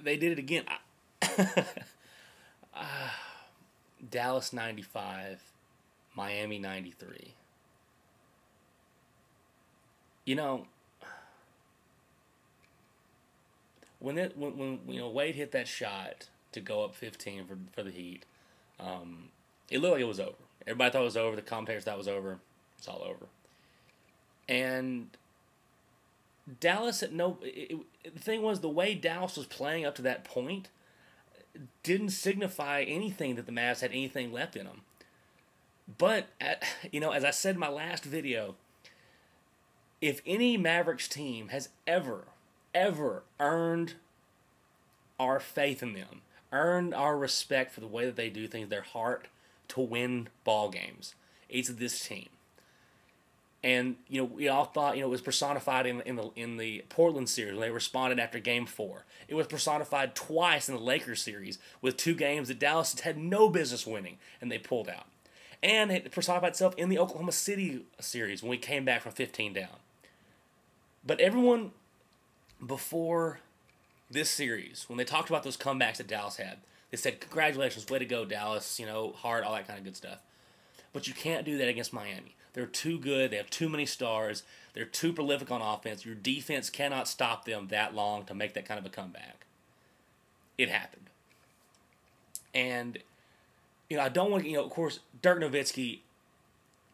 they did it again. Dallas 95, Miami 93. You know, when Wade hit that shot to go up 15 for the Heat, it looked like it was over. Everybody thought it was over. The commentators thought it was over. It's all over. And Dallas the thing was, the way Dallas was playing up to that point didn't signify anything that the Mavs had anything left in them. But as I said in my last video, if any Mavericks team has ever earned our faith in them, earned our respect for the way that they do things, their heart to win ball games, it's this team. And we all thought it was personified in the Portland series when they responded after Game 4. It was personified twice in the Lakers series with 2 games that Dallas had no business winning and they pulled out. And it personified itself in the Oklahoma City series when we came back from 15 down. But everyone before this series, when they talked about those comebacks that Dallas had, they said, "Congratulations, way to go, Dallas, heart, all that kind of good stuff." But you can't do that against Miami. They're too good. They have too many stars. They're too prolific on offense. Your defense cannot stop them that long to make that kind of a comeback. It happened. And, I don't want to, of course, Dirk Nowitzki,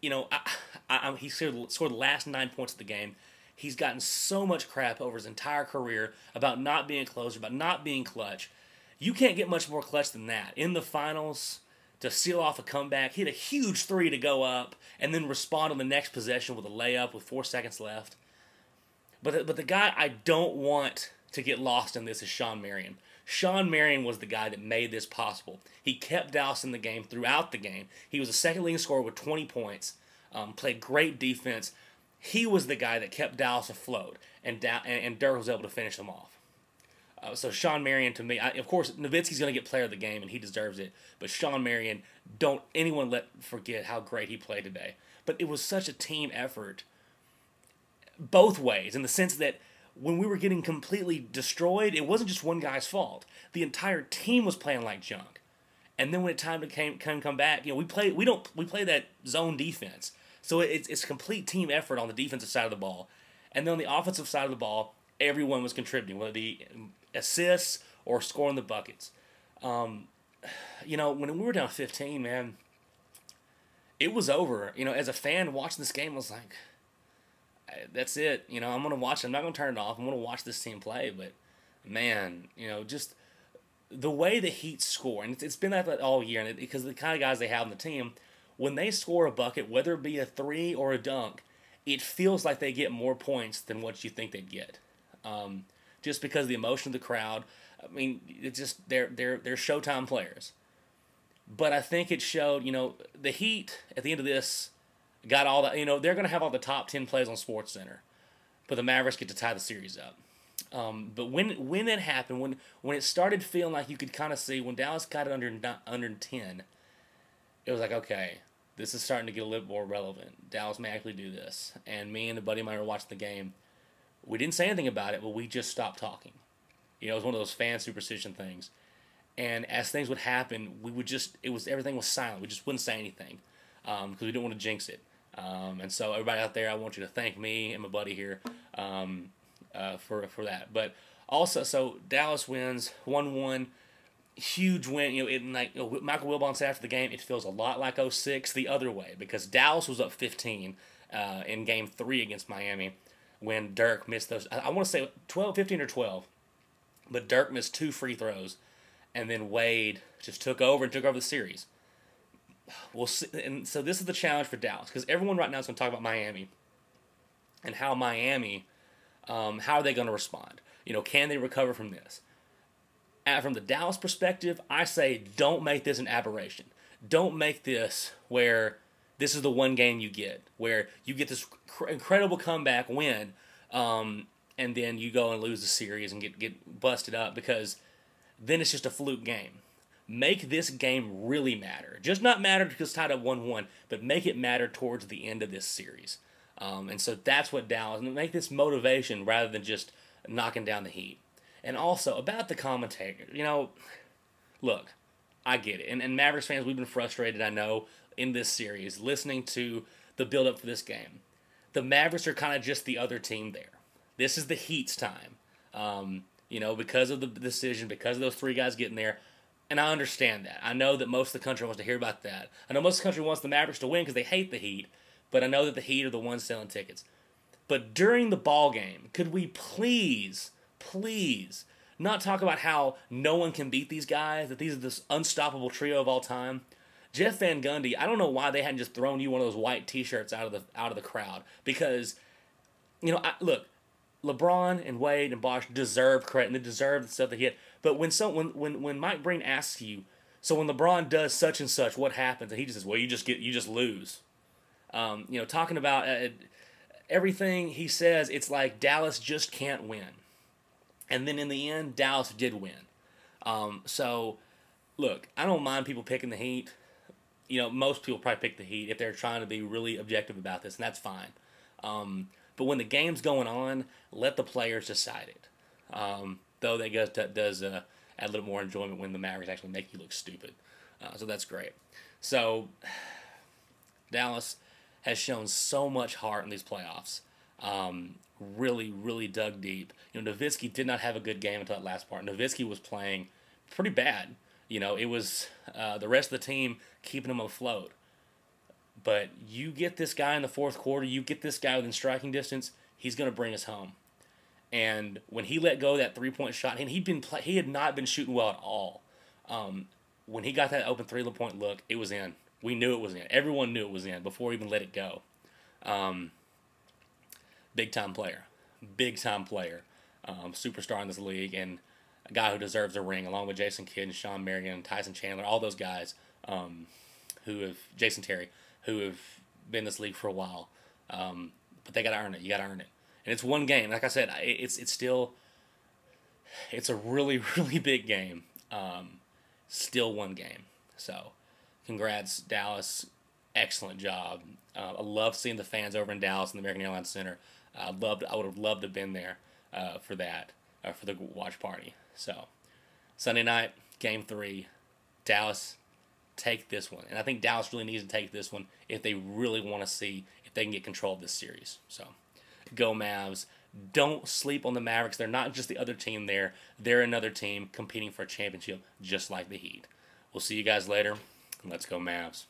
he scored the last 9 points of the game. He's gotten so much crap over his entire career about not being a closer, about not being clutch. You can't get much more clutch than that. In the finals, to seal off a comeback, hit a huge 3 to go up, and then respond on the next possession with a layup with 4 seconds left. But the guy I don't want to get lost in this is Shawn Marion. Shawn Marion was the guy that made this possible. He kept Dallas in the game throughout the game. He was a second leading scorer with 20 points, played great defense. He was the guy that kept Dallas afloat, and Dirk was able to finish them off. So Shawn Marion, to me, of course, Nowitzki's going to get player of the game, and he deserves it. But Shawn Marion, don't anyone forget how great he played today. But it was such a team effort both ways, in the sense that when we were getting completely destroyed, it wasn't just one guy's fault. The entire team was playing like junk. And then when it time to come back, we play that zone defense. So it's a complete team effort on the defensive side of the ball. And then on the offensive side of the ball, everyone was contributing, whether it be assists or scoring the buckets. When we were down 15, man, it was over. As a fan watching this game, I was like, that's it. I'm going to watch it. I'm not going to turn it off. I'm going to watch this team play. But, man, just the way the Heat score, and it's been like that all year, and because of the kind of guys they have on the team, when they score a bucket, whether it be a 3 or a dunk, it feels like they get more points than what you think they'd get. Just because of the emotion of the crowd. I mean, it's just they're Showtime players. But I think it showed, the Heat at the end of this got all that. They're going to have all the top 10 plays on SportsCenter, but the Mavericks get to tie the series up. But when it happened, when it started feeling like you could kind of see when Dallas got it under 10, it was like, okay, this is starting to get a little more relevant. Dallas may actually do this. And me and a buddy of mine were watching the game. We didn't say anything about it, but we just stopped talking. It was one of those fan superstition things. And as things would happen, everything was silent. We just wouldn't say anything because we didn't want to jinx it. And so everybody out there, I want you to thank me and my buddy here for that. But also, so Dallas wins 1-1. Huge win. Michael Wilbon said after the game, it feels a lot like 06 the other way, because Dallas was up 15 in Game 3 against Miami when Dirk missed those. I want to say 15 or 12, but Dirk missed 2 free throws, and then Wade just took over the series. We'll see. And so this is the challenge for Dallas, because everyone right now is going to talk about Miami and how Miami, how are they going to respond? Can they recover from this? From the Dallas perspective, I say don't make this an aberration. Don't make this where this is the one game you get, where you get this incredible comeback win, and then you go and lose the series and get busted up, because then it's just a fluke game. Make this game really matter. Just not matter because it's tied up 1-1, but make it matter towards the end of this series. And so that's what Dallas, and make this motivation rather than just knocking down the Heat. And also, about the commentator, look, I get it. And Mavericks fans, we've been frustrated, I know, in this series, listening to the build-up for this game. The Mavericks are kind of just the other team there. This is the Heat's time. Because of the decision, because of those three guys getting there. And I understand that. I know that most of the country wants to hear about that. I know most of the country wants the Mavericks to win because they hate the Heat. But I know that the Heat are the ones selling tickets. But during the ball game, could we please not talk about how no one can beat these guys, that these are this unstoppable trio of all time? Jeff Van Gundy, I don't know why they hadn't just thrown you one of those white T-shirts out of the crowd, because look, LeBron and Wade and Bosh deserve credit and they deserve the stuff they hit. But when Mike Breen asks you, so when LeBron does such and such, what happens? And he just says, well, you just lose. Talking about everything he says, it's like Dallas just can't win. And then in the end, Dallas did win. So, look, I don't mind people picking the Heat. Most people probably pick the Heat if they're trying to be really objective about this, and that's fine. But when the game's going on, let the players decide it. Though that does add a little more enjoyment when the Mavericks actually make you look stupid. So that's great. So, Dallas has shown so much heart in these playoffs. Really, really dug deep. Nowitzki did not have a good game until that last part. Nowitzki was playing pretty bad. It was the rest of the team keeping him afloat. But you get this guy in the fourth quarter, you get this guy within striking distance, he's going to bring us home. And when he let go of that three-point shot, and he had not been shooting well at all. When he got that open three-point look, it was in. We knew it was in. Everyone knew it was in before he even let it go. Big-time player. Big-time player. Superstar in this league, and a guy who deserves a ring, along with Jason Kidd and Sean Marion, Tyson Chandler, all those guys Jason Terry, who have been in this league for a while. But they got to earn it. You got to earn it. And it's one game. Like I said, it's a really, really big game. Still one game. So, congrats, Dallas. Excellent job. I love seeing the fans over in Dallas in the American Airlines Center. I would have loved to have been there for that, for the watch party. So, Sunday night, Game 3, Dallas, take this one. And I think Dallas really needs to take this one if they really want to see if they can get control of this series. So, go Mavs. Don't sleep on the Mavericks. They're not just the other team there. They're another team competing for a championship just like the Heat. We'll see you guys later. Let's go Mavs.